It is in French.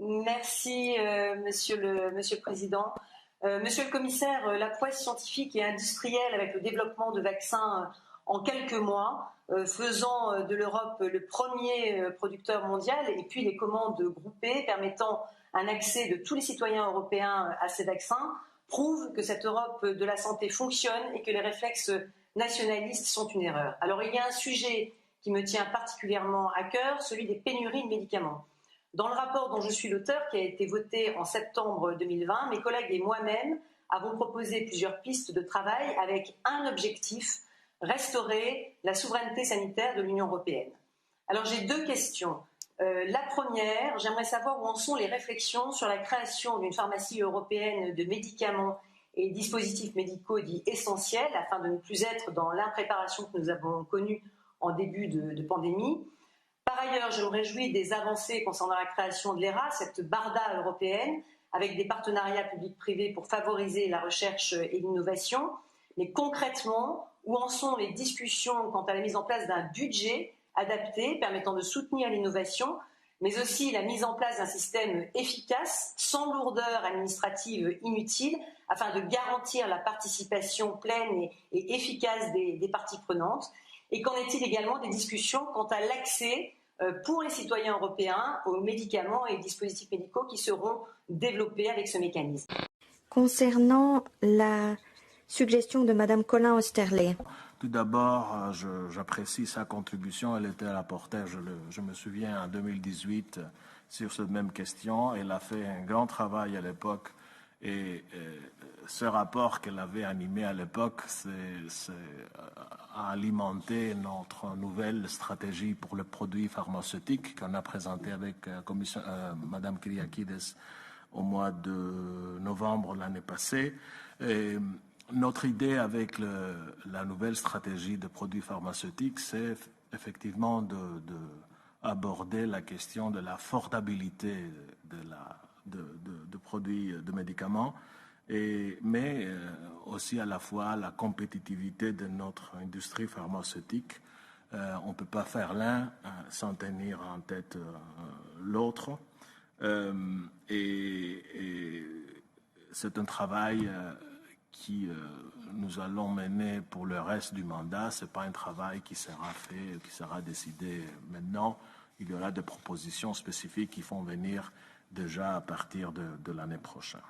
Merci, Monsieur le Président. Monsieur le Commissaire, la prouesse scientifique et industrielle avec le développement de vaccins en quelques mois, faisant de l'Europe le premier producteur mondial, et puis les commandes groupées permettant un accès de tous les citoyens européens à ces vaccins, prouve que cette Europe de la santé fonctionne et que les réflexes nationalistes sont une erreur. Alors il y a un sujet qui me tient particulièrement à cœur, celui des pénuries de médicaments. Dans le rapport dont je suis l'auteur, qui a été voté en septembre 2020, mes collègues et moi-même avons proposé plusieurs pistes de travail avec un objectif, restaurer la souveraineté sanitaire de l'Union européenne. Alors j'ai deux questions. La première, j'aimerais savoir où en sont les réflexions sur la création d'une pharmacie européenne de médicaments et dispositifs médicaux dits essentiels, afin de ne plus être dans l'impréparation que nous avons connue en début de pandémie. Par ailleurs, je me réjouis des avancées concernant la création de l'ERA, cette barda européenne, avec des partenariats publics-privés pour favoriser la recherche et l'innovation. Mais concrètement, où en sont les discussions quant à la mise en place d'un budget adapté permettant de soutenir l'innovation, mais aussi la mise en place d'un système efficace, sans lourdeur administrative inutile, afin de garantir la participation pleine et efficace des parties prenantes. Et qu'en est-il également des discussions quant à l'accès pour les citoyens européens aux médicaments et dispositifs médicaux qui seront développés avec ce mécanisme? Concernant la suggestion de Mme Colin-Oesterlé. Tout d'abord, j'apprécie sa contribution. Elle était à la portée, je me souviens, en 2018, sur cette même question. Elle a fait un grand travail à l'époque. Et ce rapport qu'elle avait animé à l'époque, a alimenté notre nouvelle stratégie pour les produits pharmaceutiques qu'on a présentée avec Mme Kyriakides au mois de novembre l'année passée. Et notre idée avec la nouvelle stratégie de produits pharmaceutiques, c'est effectivement d'aborder la question de l'affordabilité de produits, de médicaments, mais aussi à la fois la compétitivité de notre industrie pharmaceutique. On ne peut pas faire l'un sans tenir en tête l'autre. Et c'est un travail qui nous allons mener pour le reste du mandat. Ce n'est pas un travail qui sera fait, qui sera décidé maintenant. Il y aura des propositions spécifiques qui vont venir déjà à partir de l'année prochaine.